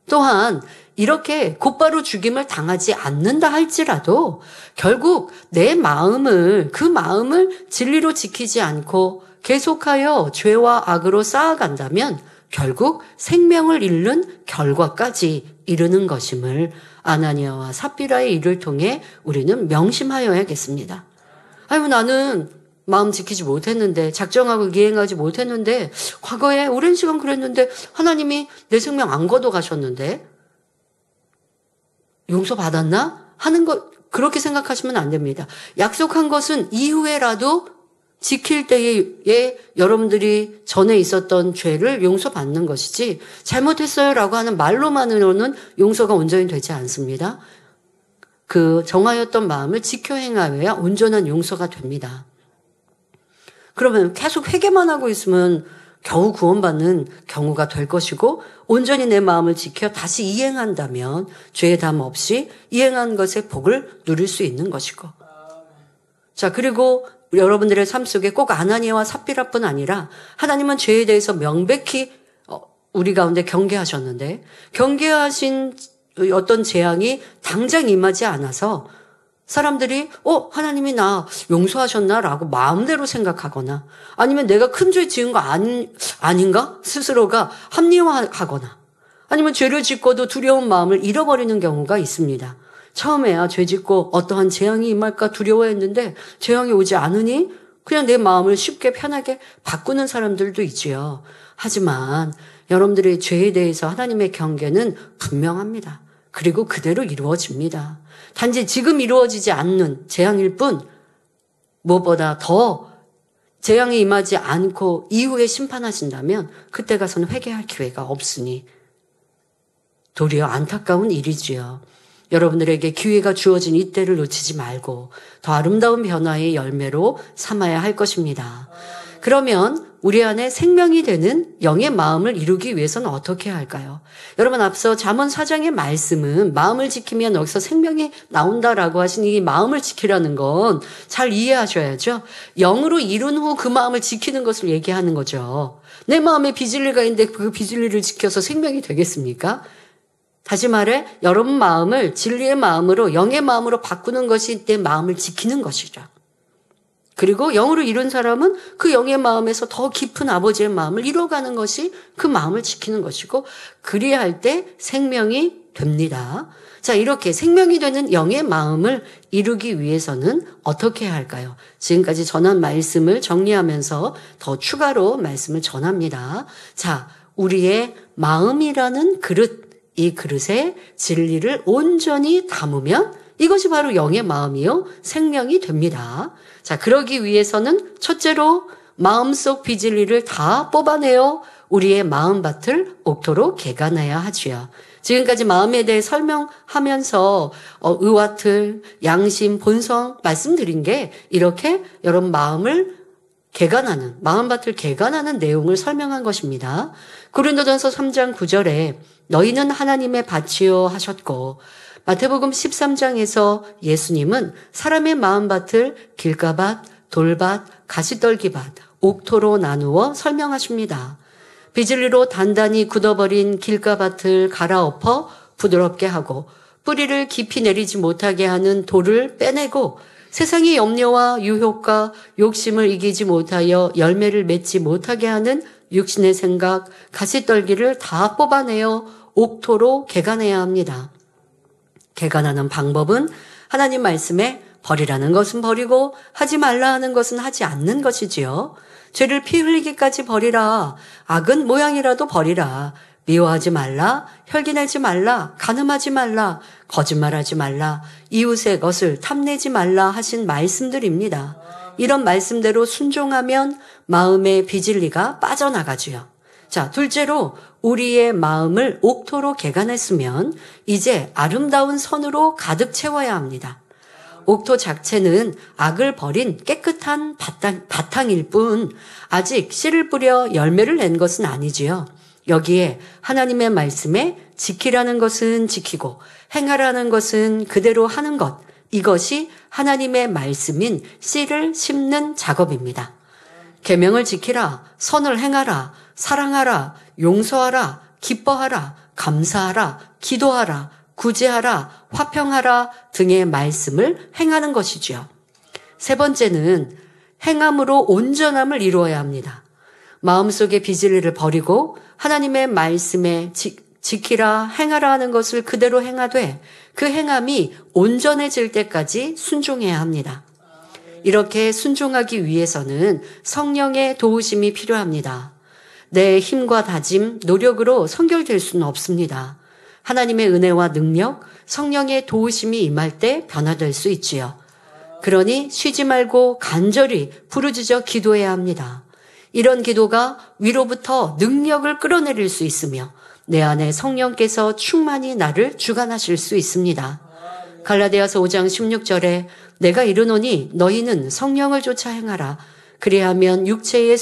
또한 이렇게 곧바로 죽임을 당하지 않는다 할지라도 결국 내 마음을 그 마음을 진리로 지키지 않고 계속하여 죄와 악으로 쌓아간다면 결국 생명을 잃는 결과까지 이르는 것임을 아나니아와 삽비라의 일을 통해 우리는 명심하여야겠습니다. 아이고 나는 마음 지키지 못했는데 작정하고 이행하지 못했는데 과거에 오랜 시간 그랬는데 하나님이 내 생명 안 거둬 가셨는데 용서받았나? 하는 것 그렇게 생각하시면 안 됩니다. 약속한 것은 이후에라도 지킬 때에 여러분들이 전에 있었던 죄를 용서받는 것이지 잘못했어요라고 하는 말로만으로는 용서가 온전히 되지 않습니다. 그 정하였던 마음을 지켜 행하여야 온전한 용서가 됩니다. 그러면 계속 회개만 하고 있으면 겨우 구원받는 경우가 될 것이고 온전히 내 마음을 지켜 다시 이행한다면 죄의 담 없이 이행한 것의 복을 누릴 수 있는 것이고 자 그리고 여러분들의 삶 속에 꼭 아나니아와 삽비라뿐 아니라 하나님은 죄에 대해서 명백히 우리 가운데 경계하셨는데 경계하신 어떤 재앙이 당장 임하지 않아서 사람들이 하나님이 나 용서하셨나? 라고 마음대로 생각하거나 아니면 내가 큰 죄 지은 거 아닌가? 스스로가 합리화하거나 아니면 죄를 짓고도 두려운 마음을 잃어버리는 경우가 있습니다. 처음에야 죄 짓고 어떠한 재앙이 임할까 두려워했는데 재앙이 오지 않으니 그냥 내 마음을 쉽게 편하게 바꾸는 사람들도 있지요. 하지만 여러분들의 죄에 대해서 하나님의 경계는 분명합니다. 그리고 그대로 이루어집니다. 단지 지금 이루어지지 않는 재앙일 뿐 무엇보다 더 재앙이 임하지 않고 이후에 심판하신다면 그때 가서는 회개할 기회가 없으니 도리어 안타까운 일이지요. 여러분들에게 기회가 주어진 이때를 놓치지 말고 더 아름다운 변화의 열매로 삼아야 할 것입니다. 그러면 우리 안에 생명이 되는 영의 마음을 이루기 위해서는 어떻게 해야 할까요? 여러분, 앞서 잠언 4장의 말씀은 마음을 지키면 여기서 생명이 나온다라고 하신 이 마음을 지키라는 건 잘 이해하셔야죠. 영으로 이룬 후 그 마음을 지키는 것을 얘기하는 거죠. 내 마음에 비진리가 있는데 그 비진리를 지켜서 생명이 되겠습니까? 다시 말해 여러분 마음을 진리의 마음으로 영의 마음으로 바꾸는 것이 내 마음을 지키는 것이죠. 그리고 영으로 이룬 사람은 그 영의 마음에서 더 깊은 아버지의 마음을 이뤄가는 것이 그 마음을 지키는 것이고 그리할 때 생명이 됩니다. 자, 이렇게 생명이 되는 영의 마음을 이루기 위해서는 어떻게 해야 할까요? 지금까지 전한 말씀을 정리하면서 더 추가로 말씀을 전합니다. 자, 우리의 마음이라는 그릇, 이 그릇에 진리를 온전히 담으면 이것이 바로 영의 마음이요 생명이 됩니다. 자, 그러기 위해서는 첫째로 마음속 비진리를 다 뽑아내어 우리의 마음밭을 옥토로 개간해야 하지요. 지금까지 마음에 대해 설명하면서 의와틀, 양심, 본성 말씀드린 게 이렇게 여러분 마음을 개간하는, 마음밭을 개간하는 내용을 설명한 것입니다. 고린도전서 3장 9절에 너희는 하나님의 밭이요 하셨고 마태복음 13장에서 예수님은 사람의 마음밭을 길가밭, 돌밭, 가시떨기밭, 옥토로 나누어 설명하십니다. 비진리로 단단히 굳어버린 길가밭을 갈아엎어 부드럽게 하고 뿌리를 깊이 내리지 못하게 하는 돌을 빼내고 세상의 염려와 유혹과 욕심을 이기지 못하여 열매를 맺지 못하게 하는 육신의 생각, 가시떨기를 다 뽑아내어 옥토로 개간해야 합니다. 개간하는 방법은 하나님 말씀에 버리라는 것은 버리고 하지 말라 하는 것은 하지 않는 것이지요. 죄를 피 흘리기까지 버리라. 악은 모양이라도 버리라. 미워하지 말라. 혈기내지 말라. 간음하지 말라. 거짓말하지 말라. 이웃의 것을 탐내지 말라 하신 말씀들입니다. 이런 말씀대로 순종하면 마음의 비진리가 빠져나가지요. 자, 둘째로 우리의 마음을 옥토로 개간했으면 이제 아름다운 선으로 가득 채워야 합니다. 옥토 자체는 악을 버린 깨끗한 바탕일 뿐 아직 씨를 뿌려 열매를 낸 것은 아니지요. 여기에 하나님의 말씀에 지키라는 것은 지키고 행하라는 것은 그대로 하는 것, 이것이 하나님의 말씀인 씨를 심는 작업입니다. 계명을 지키라, 선을 행하라, 사랑하라, 용서하라, 기뻐하라, 감사하라, 기도하라, 구제하라, 화평하라 등의 말씀을 행하는 것이지요. 세 번째는 행함으로 온전함을 이루어야 합니다. 마음속의 비진리를 버리고 하나님의 말씀에 지키라, 행하라 하는 것을 그대로 행하되 그 행함이 온전해질 때까지 순종해야 합니다. 이렇게 순종하기 위해서는 성령의 도우심이 필요합니다. 내 힘과 다짐, 노력으로 선결될 수는 없습니다. 하나님의 은혜와 능력, 성령의 도우심이 임할 때 변화될 수 있지요. 그러니 쉬지 말고 간절히 부르짖어 기도해야 합니다. 이런 기도가 위로부터 능력을 끌어내릴 수 있으며 내 안에 성령께서 충만히 나를 주관하실 수 있습니다. 갈라디아서 5장 16절에 내가 이르노니 너희는 성령을 쫓아 행하라. 그리하면 육체의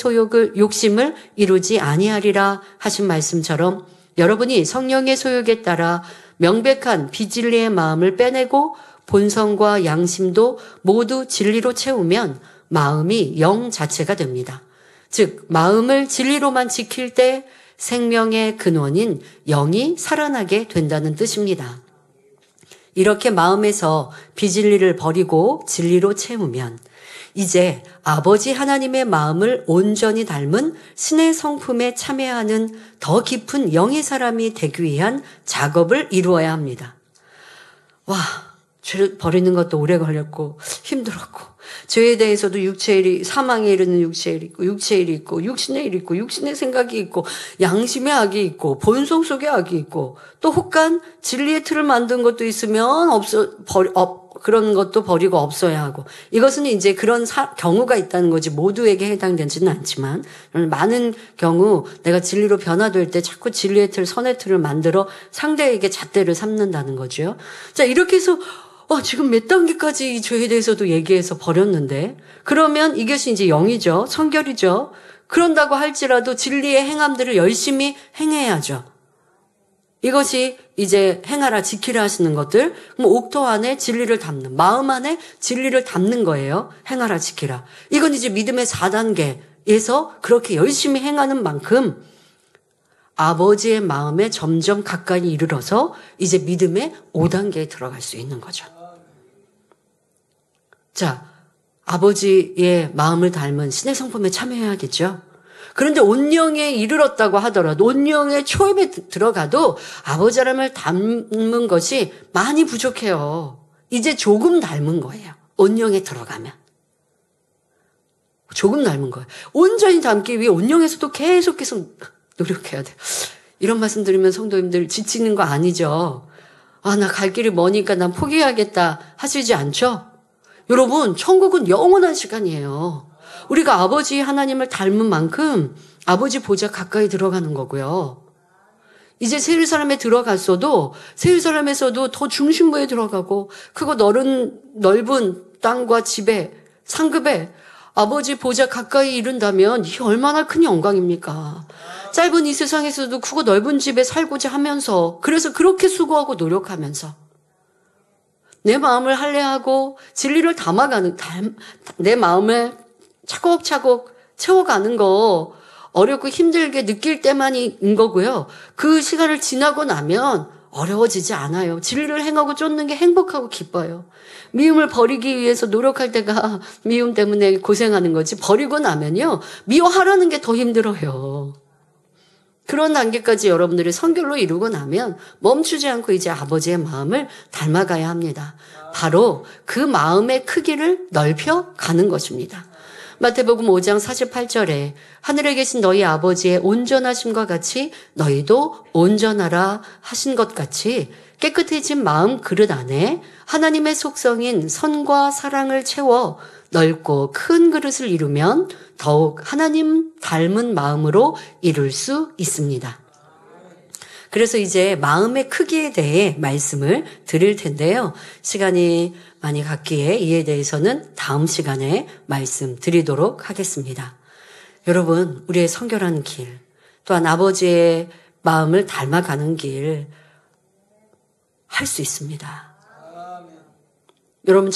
욕심을 이루지 아니하리라 하신 말씀처럼 여러분이 성령의 소욕에 따라 명백한 비진리의 마음을 빼내고 본성과 양심도 모두 진리로 채우면 마음이 영 자체가 됩니다. 즉 마음을 진리로만 지킬 때 생명의 근원인 영이 살아나게 된다는 뜻입니다. 이렇게 마음에서 비진리를 버리고 진리로 채우면 이제 아버지 하나님의 마음을 온전히 닮은 신의 성품에 참여하는 더 깊은 영의 사람이 되기 위한 작업을 이루어야 합니다. 와, 죄를 버리는 것도 오래 걸렸고 힘들었고 죄에 대해서도 사망에 이르는 육체의 일 있고 육체의 일이 있고 육신의 일 있고 육신의 생각이 있고 양심의 악이 있고 본성 속의 악이 있고 또 혹간 진리의 틀을 만든 것도 있으면 그런 것도 버리고 없어야 하고 이것은 이제 그런 경우가 있다는 거지 모두에게 해당되지는 않지만 많은 경우 내가 진리로 변화될 때 자꾸 진리의 틀, 선의 틀을 만들어 상대에게 잣대를 삼는다는 거죠. 자, 이렇게 해서 지금 몇 단계까지 이 죄에 대해서도 얘기해서 버렸는데 그러면 이것이 이제 영이죠. 성결이죠. 그런다고 할지라도 진리의 행함들을 열심히 행해야죠. 이것이 이제 행하라 지키라 하시는 것들, 그럼 옥토 안에 진리를 담는, 마음 안에 진리를 담는 거예요. 행하라 지키라. 이건 이제 믿음의 4단계에서 그렇게 열심히 행하는 만큼 아버지의 마음에 점점 가까이 이르러서 이제 믿음의 5단계에 들어갈 수 있는 거죠. 자, 아버지의 마음을 닮은 신의 성품에 참여해야겠죠. 그런데 온영에 이르렀다고 하더라도, 온영의 초입에 들어가도 아버지 하나님을 닮은 것이 많이 부족해요. 이제 조금 닮은 거예요. 온영에 들어가면. 조금 닮은 거예요. 온전히 닮기 위해 온영에서도 계속해서 노력해야 돼요. 이런 말씀 드리면 성도님들 지치는 거 아니죠? 아, 나 갈 길이 머니까 난 포기해야겠다 하시지 않죠? 여러분, 천국은 영원한 시간이에요. 우리가 아버지 하나님을 닮은 만큼 아버지 보좌 가까이 들어가는 거고요. 이제 새 예루살렘에 들어갔어도 새 예루살렘에서도 더 중심부에 들어가고 크고 넓은 땅과 집에 상급에 아버지 보좌 가까이 이른다면 이게 얼마나 큰 영광입니까? 짧은 이 세상에서도 크고 넓은 집에 살고자 하면서, 그래서 그렇게 수고하고 노력하면서 내 마음을 할례하고 진리를 담아가는, 내 마음을 차곡차곡 채워가는 거 어렵고 힘들게 느낄 때만인 거고요. 그 시간을 지나고 나면 어려워지지 않아요. 진리를 행하고 쫓는 게 행복하고 기뻐요. 미움을 버리기 위해서 노력할 때가 미움 때문에 고생하는 거지, 버리고 나면요, 미워하라는 게 더 힘들어요. 그런 단계까지 여러분들이 성결로 이루고 나면 멈추지 않고 이제 아버지의 마음을 닮아가야 합니다. 바로 그 마음의 크기를 넓혀 가는 것입니다. 마태복음 5장 48절에 하늘에 계신 너희 아버지의 온전하심과 같이 너희도 온전하라 하신 것 같이 깨끗해진 마음 그릇 안에 하나님의 속성인 선과 사랑을 채워 넓고 큰 그릇을 이루면 더욱 하나님 닮은 마음으로 이룰 수 있습니다. 그래서 이제 마음의 크기에 대해 말씀을 드릴 텐데요. 시간이 많이 갔기에 이에 대해서는 다음 시간에 말씀드리도록 하겠습니다. 여러분, 우리의 성결한 길, 또한 아버지의 마음을 닮아가는 길 할 수 있습니다. 여러분,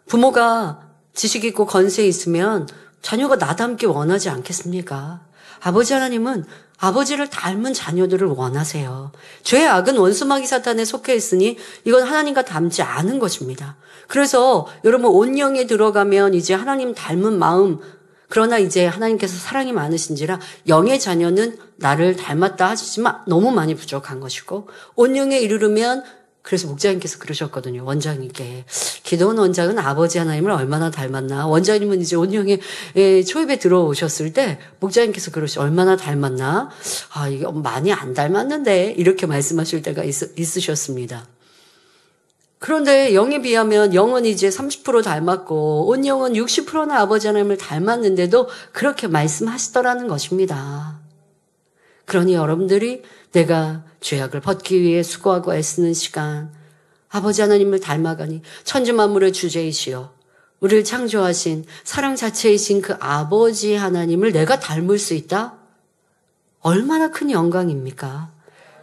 부모가 지식 있고 건세 있으면 자녀가 나 닮기 원하지 않겠습니까? 아버지 하나님은 아버지를 닮은 자녀들을 원하세요. 죄의 악은 원수마귀 사탄에 속해 있으니 이건 하나님과 닮지 않은 것입니다. 그래서 여러분, 온영에 들어가면 이제 하나님 닮은 마음, 그러나 이제 하나님께서 사랑이 많으신지라 영의 자녀는 나를 닮았다 하시지만 너무 많이 부족한 것이고, 온영에 이르르면, 그래서 목자님께서 그러셨거든요. 원장님께. 기도원 원장은 아버지 하나님을 얼마나 닮았나. 원장님은 이제 온영의 초입에 들어오셨을 때 목자님께서 얼마나 닮았나. 아, 이게 많이 안 닮았는데 이렇게 말씀하실 때가 있으셨습니다. 그런데 영에 비하면 영은 이제 30% 닮았고 온영은 60%나 아버지 하나님을 닮았는데도 그렇게 말씀하시더라는 것입니다. 그러니 여러분들이 내가 죄악을 벗기 위해 수고하고 애쓰는 시간, 아버지 하나님을 닮아가니 천지만물의 주제이시여 우리를 창조하신 사랑 자체이신 그 아버지 하나님을 내가 닮을 수 있다? 얼마나 큰 영광입니까?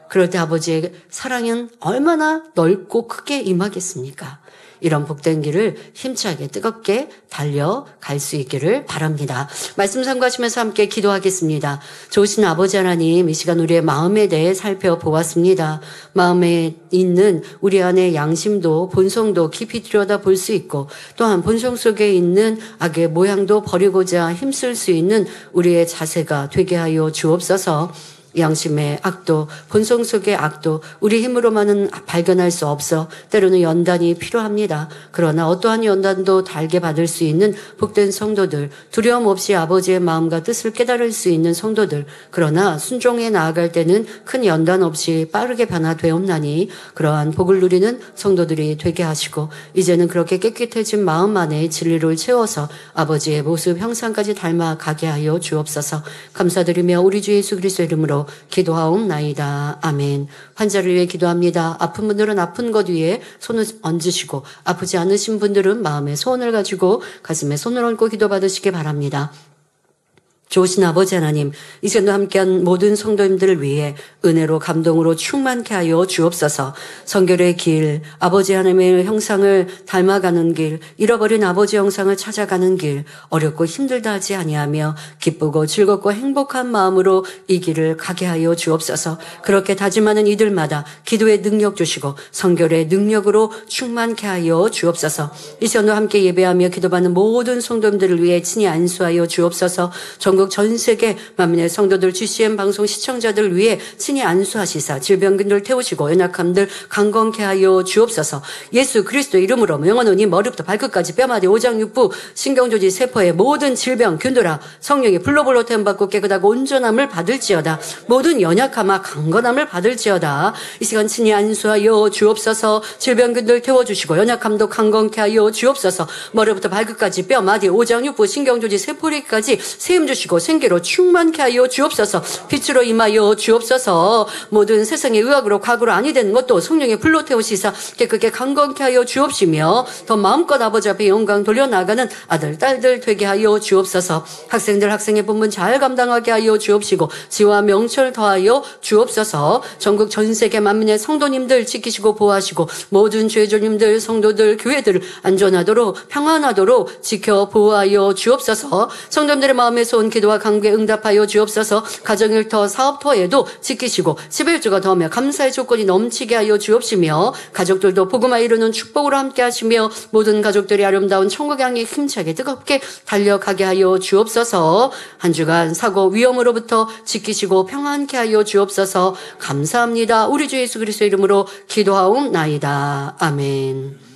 그럴 때 아버지의 사랑은 얼마나 넓고 크게 임하겠습니까? 이런 복된 길을 힘차게 뜨겁게 달려갈 수 있기를 바랍니다. 말씀 참고하시면서 함께 기도하겠습니다. 좋으신 아버지 하나님, 이 시간 우리의 마음에 대해 살펴보았습니다. 마음에 있는 우리 안의 양심도 본성도 깊이 들여다볼 수 있고, 또한 본성 속에 있는 악의 모양도 버리고자 힘쓸 수 있는 우리의 자세가 되게 하여 주옵소서. 양심의 악도, 본성 속의 악도 우리 힘으로만은 발견할 수 없어 때로는 연단이 필요합니다. 그러나 어떠한 연단도 달게 받을 수 있는 복된 성도들, 두려움 없이 아버지의 마음과 뜻을 깨달을 수 있는 성도들, 그러나 순종해 나아갈 때는 큰 연단 없이 빠르게 변화되옵나니 그러한 복을 누리는 성도들이 되게 하시고, 이제는 그렇게 깨끗해진 마음 안에 진리를 채워서 아버지의 모습 형상까지 닮아가게 하여 주옵소서. 감사드리며 우리 주 예수 그리스도의 이름으로 기도하옵나이다. 아멘. 환자를 위해 기도합니다. 아픈 분들은 아픈 것 위에 손을 얹으시고, 아프지 않으신 분들은 마음에 소원을 가지고 가슴에 손을 얹고 기도받으시기 바랍니다. 좋으신 아버지 하나님, 이 시간도 함께한 모든 성도님들을 위해 은혜로 감동으로 충만케 하여 주옵소서. 성결의 길, 아버지 하나님의 형상을 닮아가는 길, 잃어버린 아버지 형상을 찾아가는 길, 어렵고 힘들다 하지 아니하며 기쁘고 즐겁고 행복한 마음으로 이 길을 가게 하여 주옵소서. 그렇게 다짐하는 이들마다 기도의 능력 주시고 성결의 능력으로 충만케 하여 주옵소서. 이 시간도 함께 예배하며 기도받는 모든 성도님들을 위해 친히 안수하여 주옵소서. 전국 전 세계 만민의 성도들, GCN 방송 시청자들 위해 친히 안수하시사 질병균들 태우시고 연약함들 강건케 하여 주옵소서. 예수 그리스도 이름으로 영원히 머리부터 발끝까지 뼈마디 오장육부 신경조직 세포의 모든 질병 균들아 성령의 불로불로 태움받고 깨끗하고 온전함을 받을지어다. 모든 연약함아 강건함을 받을지어다. 이 시간 친히 안수하여 주옵소서. 질병균들 태워주시고 연약함도 강건케 하여 주옵소서. 머리부터 발끝까지 뼈마디 오장육부 신경조직 세포리까지 세임 주시고 생기로 충만케 하여 주옵소서. 빛으로 임하여 주옵소서. 모든 세상의 의학으로 과거로 아니 되는 것도 성령의 불로 태우시사 깨끗게 강건케 하여 주옵시며 더 마음껏 아버지 앞에 영광 돌려나가는 아들 딸들 되게 하여 주옵소서. 학생들 학생의 본분 잘 감당하게 하여 주옵시고 지와 명철 더하여 주옵소서. 전국 전 세계 만민의 성도님들 지키시고 보호하시고 모든 죄조님들 성도들 교회들을 안전하도록 평안하도록 지켜 보호하여 주옵소서. 성도님들의 마음에서 온 기도와 간구에 응답하여 주옵소서. 가정일터 사업터에도 지키시고 11주가 더하며 감사의 조건이 넘치게 하여 주옵시며 가족들도 복음화 이루는 축복으로 함께 하시며 모든 가족들이 아름다운 천국의 향에 힘차게 뜨겁게 달려가게 하여 주옵소서. 한 주간 사고 위험으로부터 지키시고 평안케 하여 주옵소서. 감사합니다. 우리 주 예수 그리스도 이름으로 기도하옵나이다. 아멘.